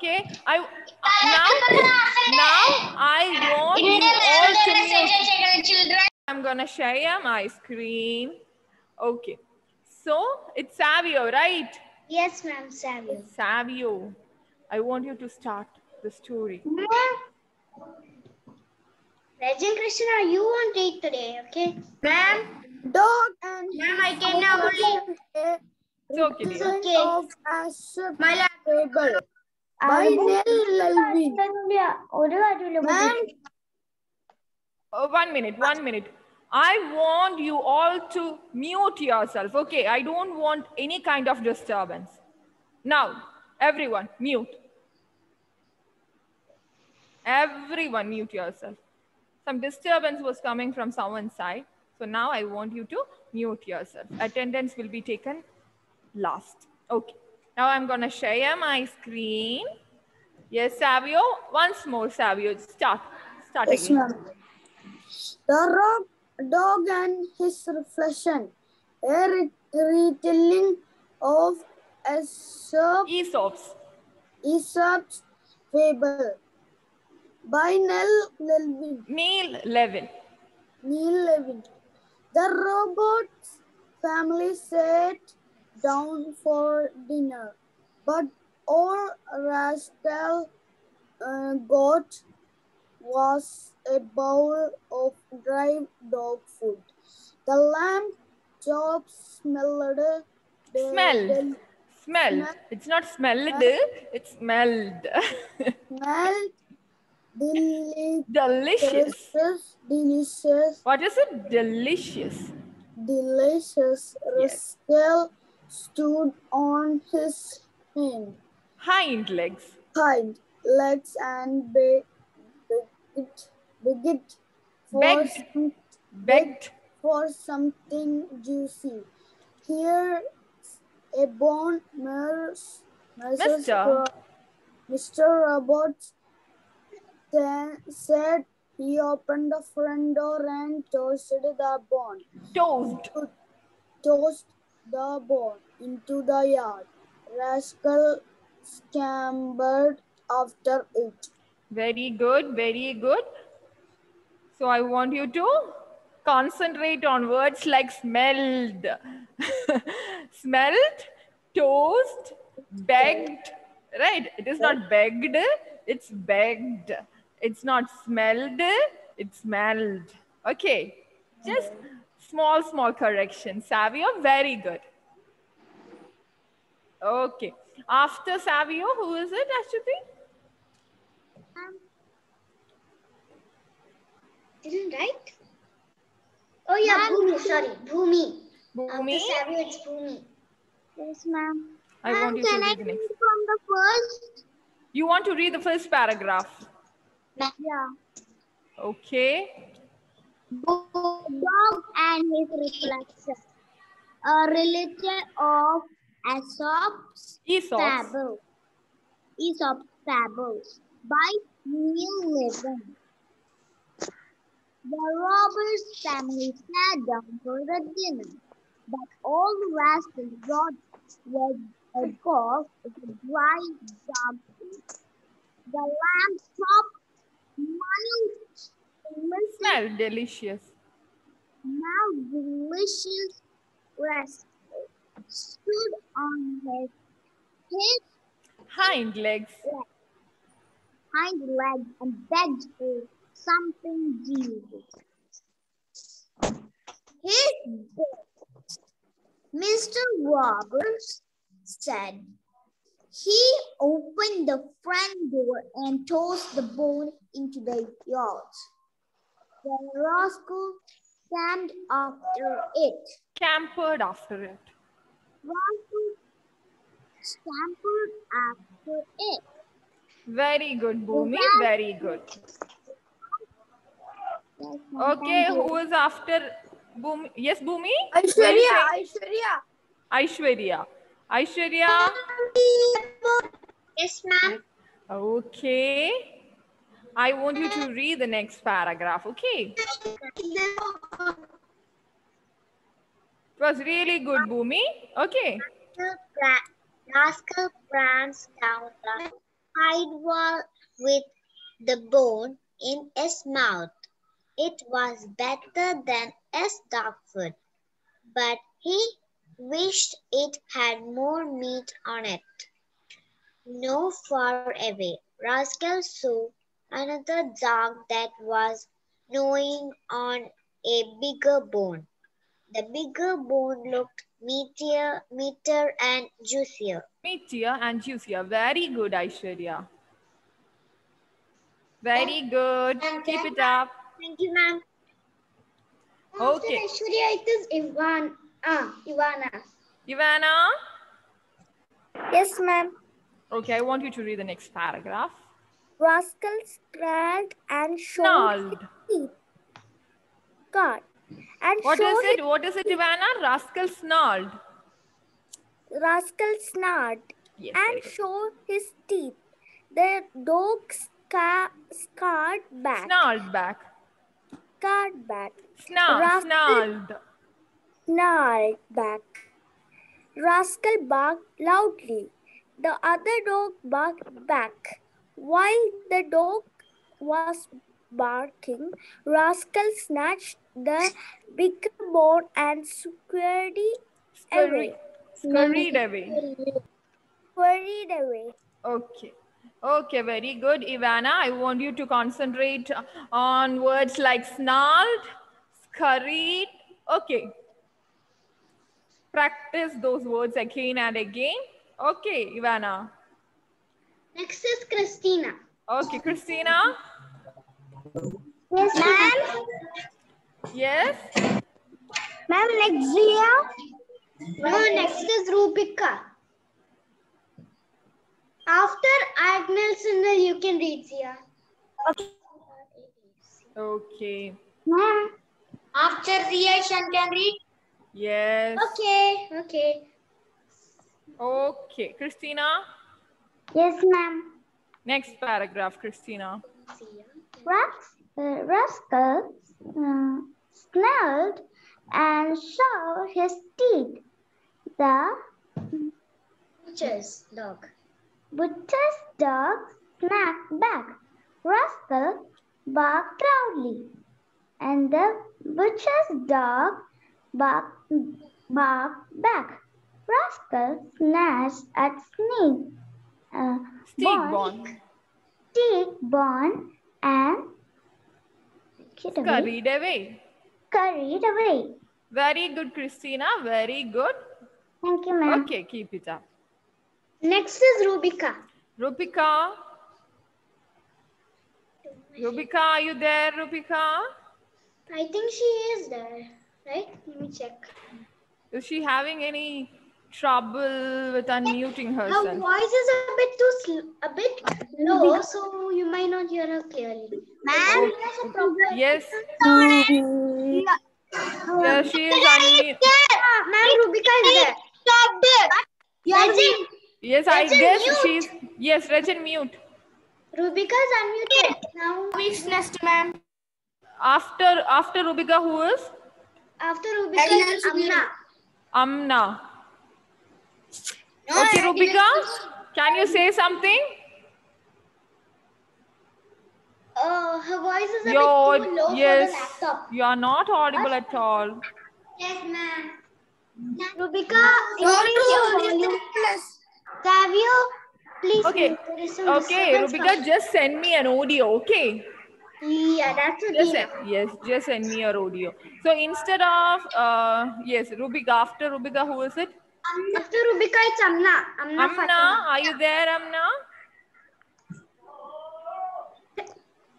Okay. Now I want you all to mute. I'm gonna share my screen. Okay. So it's Savio, right? Yes, ma'am, Savio. Savio. I want you to start the story. Legend Krishna, you won't take today, okay? Ma'am, Dog and ma'am, I can now only. It's okay, dear. Retelling of Aesop's My lap. Fable by Neil Levin. Ma'am, 1 minute, 1 minute. I want you all to mute yourself. Okay, I don't want any kind of disturbance. Now, everyone, mute. Everyone, mute yourself. Some disturbance was coming from someone's side. So now I want you to mute yourself. Attendance will be taken last. Okay. Now I'm going to share my screen. Yes, Savio. Once more, Savio. Start yes, again. ma'am. The Dog and his reflection. A retelling of Aesop's Aesop's Fable by Neil Levin. Neil Levin. The robot's family sat down for dinner, but all Rascal got was a bowl of dry dog food. The lamb chops smelled. It's not smelled, it's smelled. Smelled Delicious. delicious. What is it? Delicious. Delicious. Yes. Rascal stood on his Hind legs. hind legs and begged for something juicy. Here a bone, Mr. Roberts then said. He opened the front door and toasted the bone. Tossed the bone into the yard. Rascal scampered after it. Very good, very good. So I want you to concentrate on words like smelled. Smelled, toast, begged, right? It is not begged, it's begged. It's not smelled, it's smelled. Okay, just small corrections. Savio, very good. Okay, after Savio, who is it, Ashwati? Didn't right? Oh yeah, Bhumi. Sorry, Bhumi. Bhumi? After Savio, it's Bhumi. Yes, ma'am. I want you to read the next. From the first? You want to read the first paragraph? Yeah. Okay. Dog and his reflection. A relation of Aesop's Fable. Aesop's Fables by Neil Levin. The robbers' family sat down for the dinner, but all the rascals brought was a box of dry dog food. The lamb chopped Smell delicious. delicious rascal stood on his hind legs and begged for something juicy. Mr. Roberts said. He opened the front door and tossed the bone into the yard. The rascal scampered after it. Scampered after it. Very good, Bhumi. Very good. Okay, who is after Bhumi? Yes, Bhumi? Aishwarya. Yes, ma'am. Okay. I want you to read the next paragraph, okay? It was really good, Bhumi. Okay. Rascal pranced down the hide wall with the bone in its mouth. It was better than its dog food, but he wished it had more meat on it. No far away, Rascal saw another dog that was gnawing on a bigger bone. The bigger bone looked meatier and juicier. Meatier and juicier. Very good, Aishwarya. Very good. Keep it up. Thank you, ma'am. Okay. After Aishwarya, it is Ivana. Ivana? Yes, ma'am. Okay, I want you to read the next paragraph. Rascal snarled and showed Snarled. his teeth. God. And What is showed it? What is it, Ivana? Rascal snarled. Rascal snarled Yes, very and good. showed his teeth. The dog scarred back. Snarled back. Scarred back. Snarled. Snarled back. Rascal barked loudly. The other dog barked back. While the dog was barking, Rascal snatched the bigger bone and scurried away. Scurried away. Scurried away. Okay. Okay, very good, Ivana. I want you to concentrate on words like snarled, scurried. Okay. Practice those words again and again. Okay, Ivana. Next is Christina. Okay, Christina. Yes, ma'am. Yes. Ma'am, next Zia. No, next is Rubika. After Agnes and then you can read Zia. Okay. Ma'am. After Zia, Shan can read. Yes. Okay. Okay, Christina. Yes, ma'am. Next paragraph, Christina. Rascal snarled and showed his teeth. The butcher's dog snapped back. Rascal barked loudly, and the butcher's dog barked back. Rascal snatched at steak bone and Scurried away. scurried away. Very good, Christina. Very good. Thank you, ma'am. Okay, keep it up. Next is Rubika. Rubika. Rubika, are you there, Rubika? I think she is there, right? Let me check. Is she having any trouble with unmuting Her herself? voice is a bit low, so you might not hear her clearly. Ma'am, Yes. Yeah, she is unmuted. ma'am, Rubika is there. Stop there. Regin, Yes, I Regin, guess mute. she's. Yes, Regin, mute. Rubika is unmuted now. Which next, ma'am? After Rubika, who is? After Rubika is Amna. Amna. Okay, Rubika, can you say something? Her voice is a bit too low for the Yes, laptop. you are not audible at all. Yes, ma'am. Rubika, increase your volume. Savio, please. Okay, there is some okay, disturbance Rubika, just send me an audio, okay? Yeah, that's a Just deal. yes, just send me your audio. So instead of yes, Rubika, after Rubika, who is it? After Rubika, it's Amna. Amna, Fatima. are you there, Amna?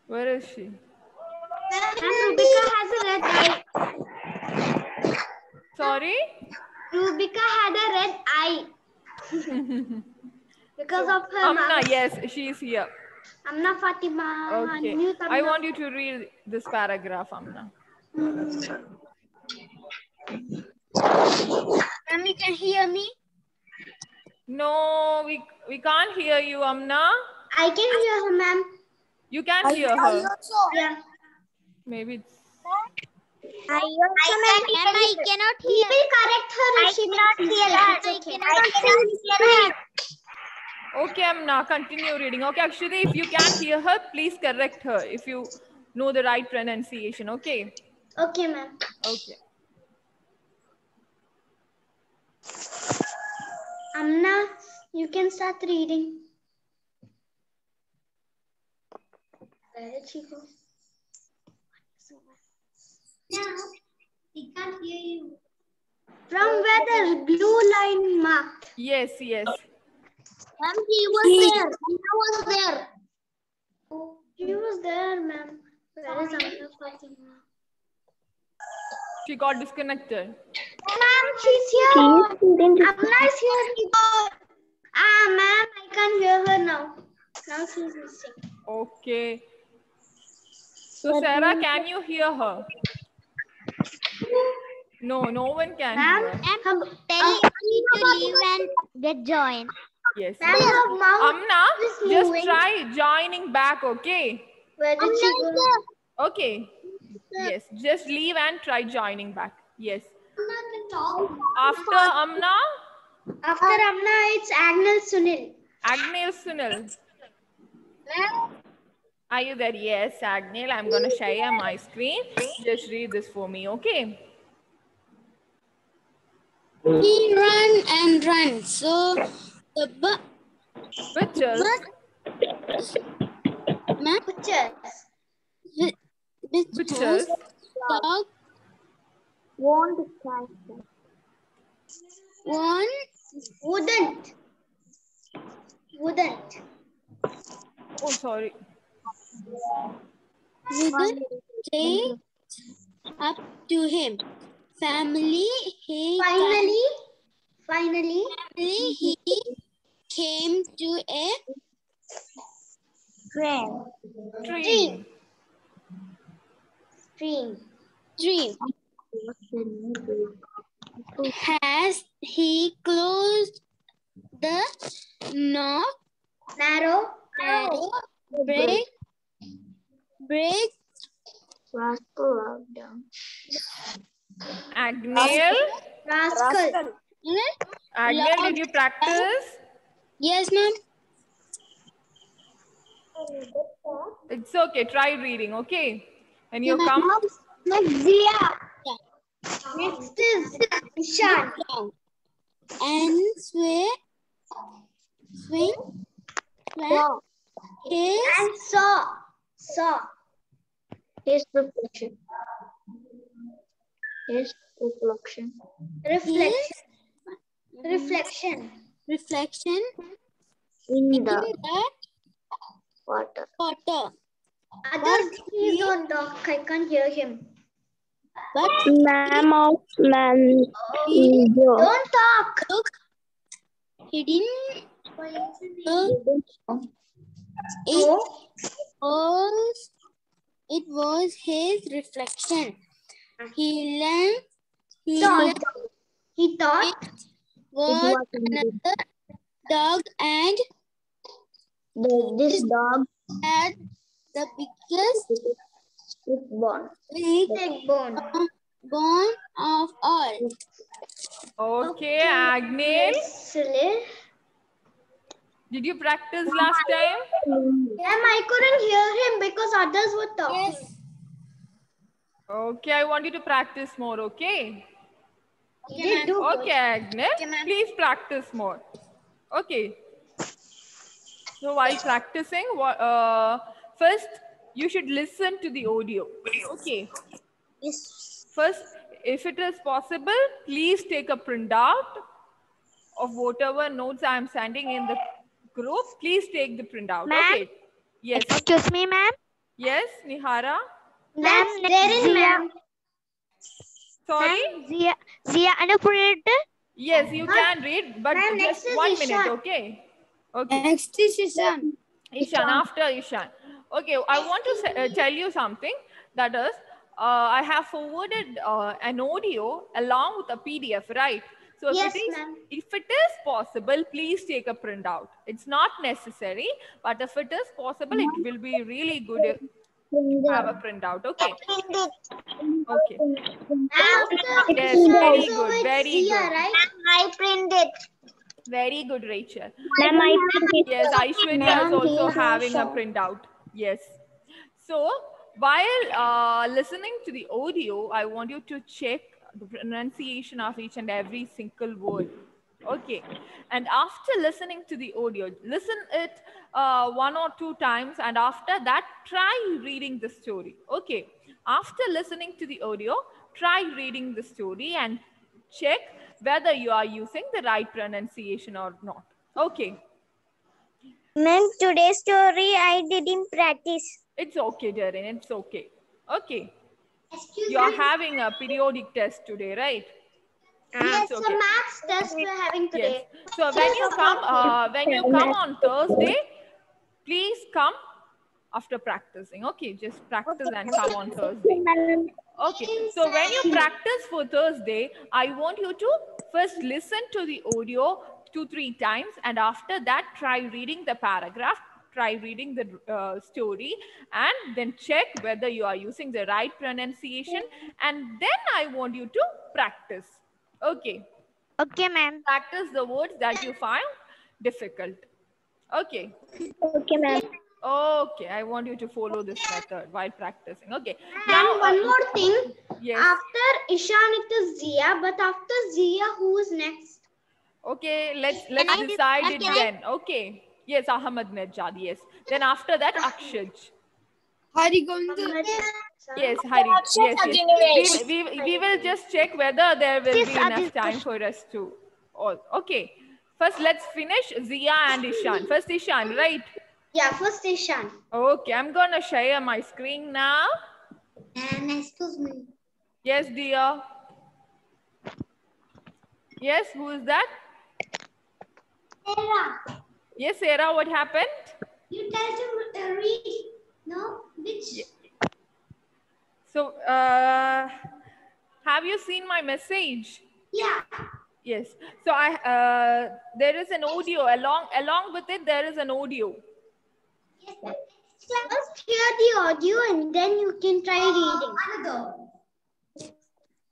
Where is she? And Rubika has a red eye. Sorry? Rubika had a red eye. Because of her Amna, mouth. yes, she is here. Amna Fatima. Okay. Unmute Amna. I want you to read this paragraph, Amna. Ma'am, you can hear me? No, we can't hear you, Amna. I can hear her, ma'am. You can hear her. Yeah. Maybe it's... I cannot hear. We will correct her if she cannot hear her. I cannot hear her. Okay, Amna, continue reading. Okay, actually, if you can't hear her, please correct her if you know the right pronunciation. Okay. Okay, ma'am. Okay. Amna, you can start reading. Where did she go? Now, we can't hear you. From where the blue line marked. Yes, yes. Ma'am, he was there. Amna was there. Oh, he was there, ma'am. Where is Amna Fatima? She got disconnected. Ma'am, she's here. Amna is here. Ah, ma'am, I can't hear her now. Now she's missing. Okay. So, Sarah, can you hear her? No, no one can hear. Ma'am, tell him to leave and get joined. Yes. Ma'am, her mouth Amna, is just moving. try joining back, okay? Where did she go? Okay. Yes, just leave and try joining back. Yes. Amna can talk. After Amna, After Amna, it's Agnel Sunil. Agnel Sunil. Are you there? Yes, Agnel. I'm going to share my screen. Just read this for me, okay? He ran and ran. So the Pictures. Pictures. dog Won't catch. one Wouldn't. Oh, sorry. wouldn't stay up to him. Finally, he came to a Tree. stream. As he closed the Narrow. break Agnel. Rascal. Agnel, did you practice? Yes, ma'am. It's okay. Try reading, okay? And you come. Next, Zia. Next is Ishan. And swing his And saw. His reflection. Reflection. reflection In in the that water. water. Others, please don't talk. I can't hear him. But Mammoth man. Don't talk. he didn't it was his reflection. He learned He thought it was another dog and This dog had the biggest is born. big bone. bone of all. Okay, Agnel. Silly. Did you practice last time? I couldn't hear him because others were talking. Yes. Okay, I want you to practice more, okay? Did do Okay, Agnel. Okay, ma'am. Please practice more. Okay. So while practicing, first you should listen to the audio. Okay. First, if it is possible, please take a printout of whatever notes I am sending in the group. Please take the printout. Okay. Yes. Excuse me, ma'am. Yes, Nihara. That's there in ma'am. Sorry. Zia Anupreet. Yes, you can read, but Ma'am, just next is 1 minute, Ishan. okay? Okay. Next is Ishan. Ishan, after Ishan. Okay, I want to tell you something. That is, I have forwarded an audio along with a PDF, right? So Yes, ma'am. if it is possible, please take a printout. It's not necessary, but if it is possible, it will be really good if you have a printout. Okay. Okay. Yes, very good, very good. Right? I printed. Very good, Rachel. Ma'am, I think Yes, Aishwarya is also having a printout. Yes. So while listening to the audio, I want you to check the pronunciation of each and every single word. Okay. And after listening to the audio, listen it 1 or 2 times, and after that, try reading the story. Okay. After listening to the audio, try reading the story and check whether you are using the right pronunciation or not. Okay. Ma'am, today's story I didn't practice. It's okay, Darren. It's okay. Okay. You're having a periodic test today, right? Yes, It's so maths test we're having today. Yes. So when you come on Thursday, please come after practicing. Okay, just practice and come on Thursday. Okay, so when you practice for Thursday, I want you to first listen to the audio 2-3 times, and after that, try reading the paragraph, try reading the story, and then check whether you are using the right pronunciation, and then I want you to practice. Okay. Okay, ma'am. Practice the words that you find difficult. Okay. okay, ma'am. Okay, I want you to follow this method while practicing. Okay. And one more thing. Yes. After Ishan it is Zia, but after Zia, who is next? Okay, let's decide it then. Okay. Yes, Ahmed Nejad. Yes. Then after that, Akshaj. Yes, Hari. Yes. We will just check whether there will be enough time for us to. Oh, okay. First, let's finish Zia and Ishan. First, Ishan, right? Yeah, first Ishan. Okay, I'm gonna share my screen now. And excuse me. Yes, dear. Yes, who is that? Sarah, Yes, Sarah, what happened? you tell to read. No, which? So, have you seen my message? Yeah. Yes. So there is an audio along with it. There is an audio. Yes, just hear the audio and then you can try reading. Another.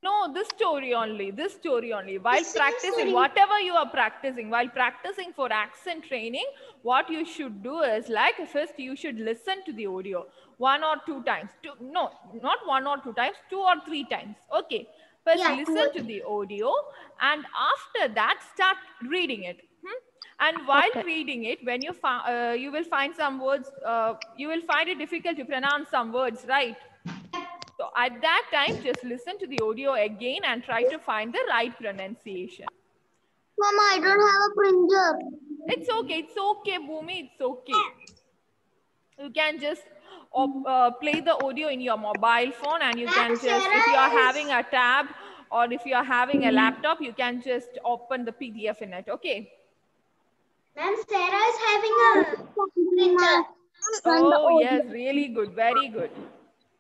No, this story only. This story only. While The same practicing, story. whatever you are practicing, while practicing for accent training, what you should do is like first you should listen to the audio 1 or 2 times. No, not 1 or 2 times, 2 or 3 times. Okay. First Yeah, listen to the audio and after that start reading it. And while reading it, when you will find some words, you will find it difficult to pronounce some words, right? So at that time, just listen to the audio again and try to find the right pronunciation. Mama, I don't have a printer. It's okay, Bhumi, it's okay. You can just play the audio in your mobile phone and you can just, if you are having a tab or if you are having a laptop, you can just open the PDF in it, okay? Ma'am, Sarah is having a printer. Oh, yes, really good, very good.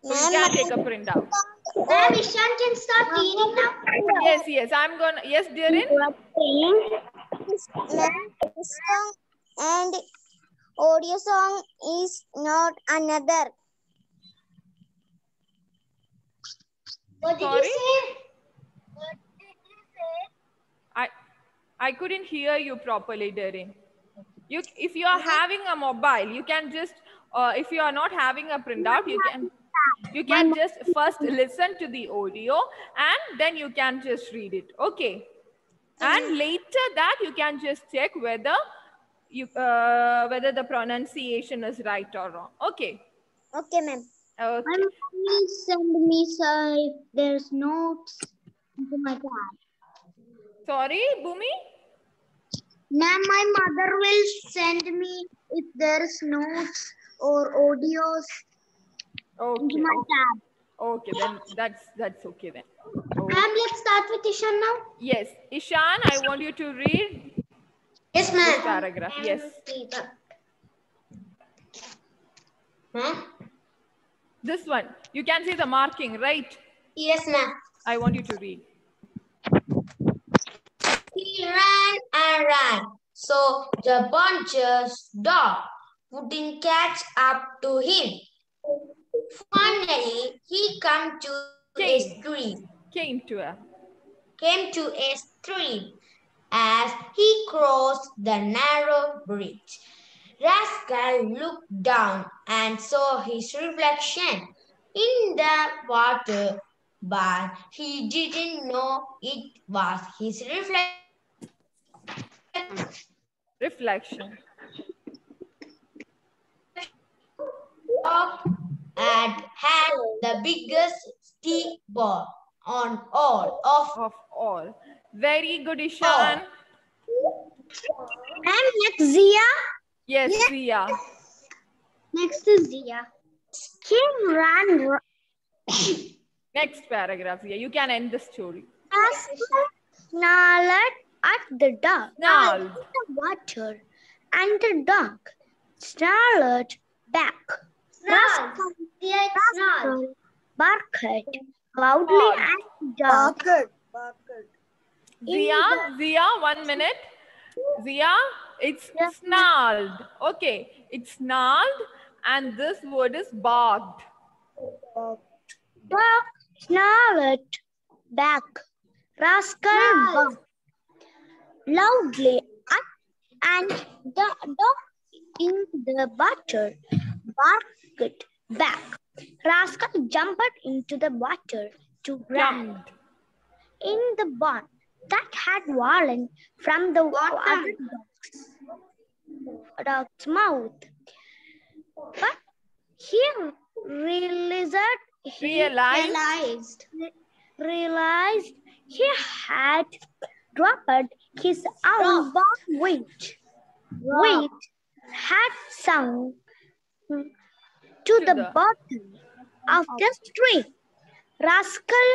So you can take a printout. Ma'am, Ishan can start reading now. Yes, I'm gonna, yes, Darren? Song and audio song is not another. What did Sorry? you say? I couldn't hear you properly, Darren. If you are having a mobile, you can just, if you are not having a printout, you can just first listen to the audio and then you can just read it. Okay. And later that you can just check whether the pronunciation is right or wrong. Okay. Okay, ma'am. Okay. Please send me if there's notes into my tab. Sorry, Bhumi? Ma'am, my mother will send me if there's notes or audios into my tab. Okay, then that's okay then. Okay. Ma'am, let's start with Ishan now. Yes, Ishan, I want you to read Yes, this paragraph. Yes. Ma'am? This one. You can see the marking, right? Yes, ma'am. I want you to read. He ran and ran, so the buncher's dog wouldn't catch up to him. Finally, he came to a stream. Came to a. Came to a stream, as he crossed the narrow bridge. Rascal looked down and saw his reflection in the water, but he didn't know it was his Reflection. dog had the biggest stick ball on all of Of all. Very good, Ishan. Ma'am, next Zia. Yes, Zia. Next is Zia. King ran Next paragraph, Zia. You can end the story. snarled at the dog Snarled. in the water, and the dog snarled back. Rascal barked loudly Barked. at the dog. Zia, 1 minute. Zia, it's snarled. Okay, it's snarled and this word is barked. Dog snarled back. Rascal barked loudly at, and the dog in the water barked back. Rascal jumped into the water to grab Jumped. in the bond that had fallen from the other dog's mouth. But he realized he had dropped his own bond which had sunk to the bottom of the stream. Rascal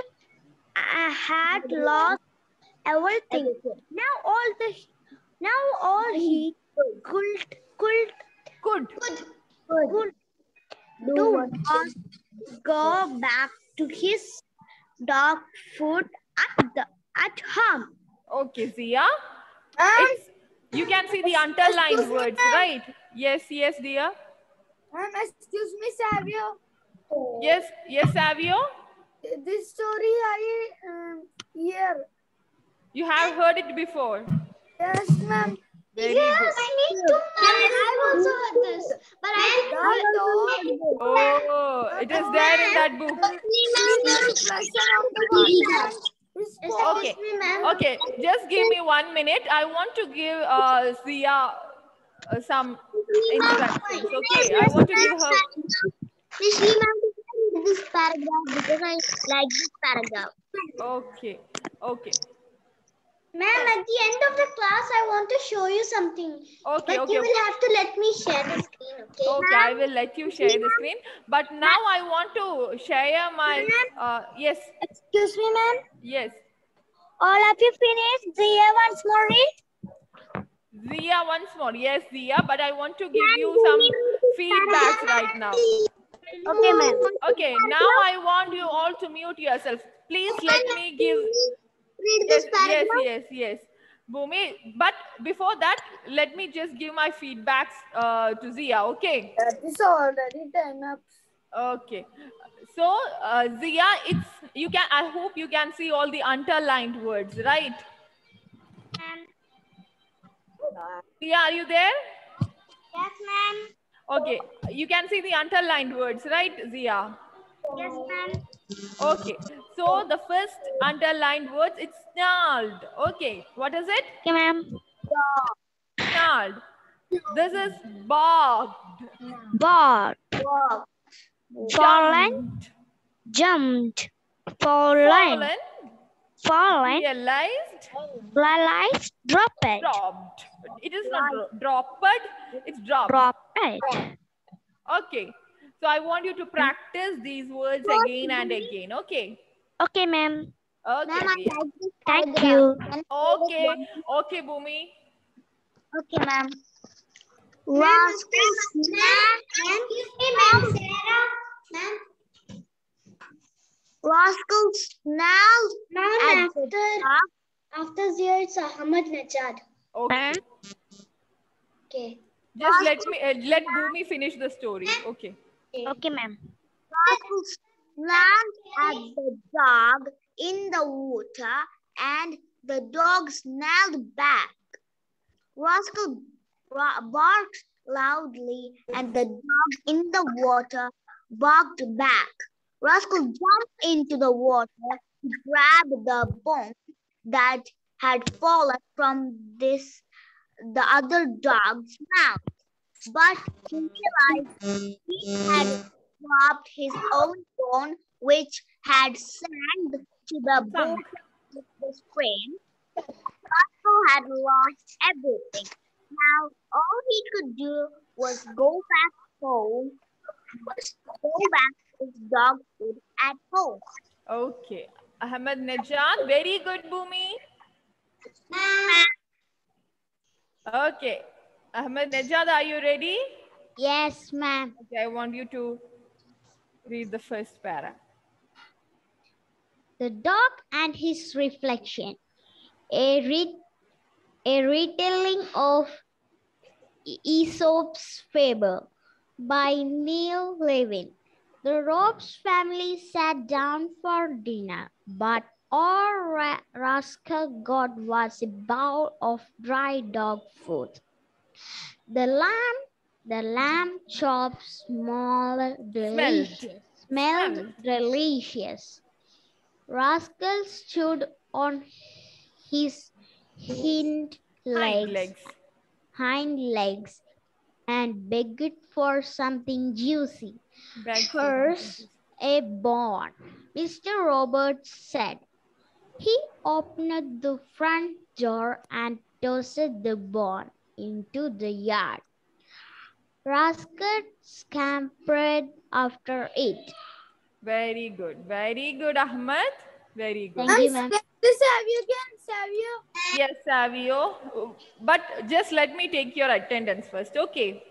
had lost everything. Now all he could do was go back to his dog food at home. Okay, Zia. It's, you can see the underlined words, right? Yes, dear. Excuse me, Savio. Yes, Savio. This story I hear. You have heard it before. Yes, ma'am. Very good. I need to. I also heard this, but Oh, it is there in that book. Okay. Okay, just give me 1 minute. I want to give Zia some instructions. Okay, I want to give her. This paragraph because I like this paragraph. Okay. Ma'am, at the end of the class, I want to show you something. Okay, But you will have to let me share the screen, okay? Okay, I will let you share the screen. But now I want to share my. Yes. Excuse me, ma'am. Yes. All of you finished? Zia once more read? Zia once more. Yes, Zia. But I want to give you some feedbacks right now. Okay, ma'am. Okay, now I want you all to mute yourself. Please let me give. Yes. Bhumi, but before that, let me just give my feedbacks to Zia, okay? That is already done up. Okay. So, Zia, I hope you can see all the underlined words, right? Zia, are you there? Yes, ma'am. Okay, you can see the underlined words, right, Zia? Yes, ma'am. Okay, so the first underlined words, it's snarled. Okay, what is it? Okay, ma'am. Snarled. This is barked. Barked. Fallen. Jumped. Fallen. Realized. Dropped. Dropped. It is not dropped, it's dropped. Okay. So I want you to practice these words again and again. Okay. Okay, ma'am. Okay. Thank you. Okay, Bhumi. Okay, ma'am. Rascal snarled at the dog. After Zia, it's Ahmadinejad. Okay. Okay. Just let Bhumi finish the story. Okay. Okay, ma'am. Rascal snarled at the dog in the water, and The dog snarled back. Rascal barked loudly, and the dog in the water barked back. Rascal jumped into the water to grab the bone that had fallen from the other dog's mouth. But he realized he had dropped his own bone, which had sank to the bottom of the stream. Rascal had lost everything. Now all he could do was go back home, go back to his dog food at home. Okay. Ahmednejad, very good, Bhumi. Okay. Ahmednejad, are you ready? Yes, ma'am. Okay, I want you to read the first para. The dog and his reflection. A retelling of Aesop's fable by Neil Levin. The Robes family sat down for dinner, but all Rascal got was a bowl of dry dog food. The lamb chops smelled delicious. Rascal stood on his hind legs and begged for something juicy. First, a bone, Mr. Roberts said. He opened the front door and tossed the bone into the yard. Rascal scampered after it. Very good, Ahmed. Very good. Thank you, ma'am. Yes, Savio. But just let me take your attendance first. Okay.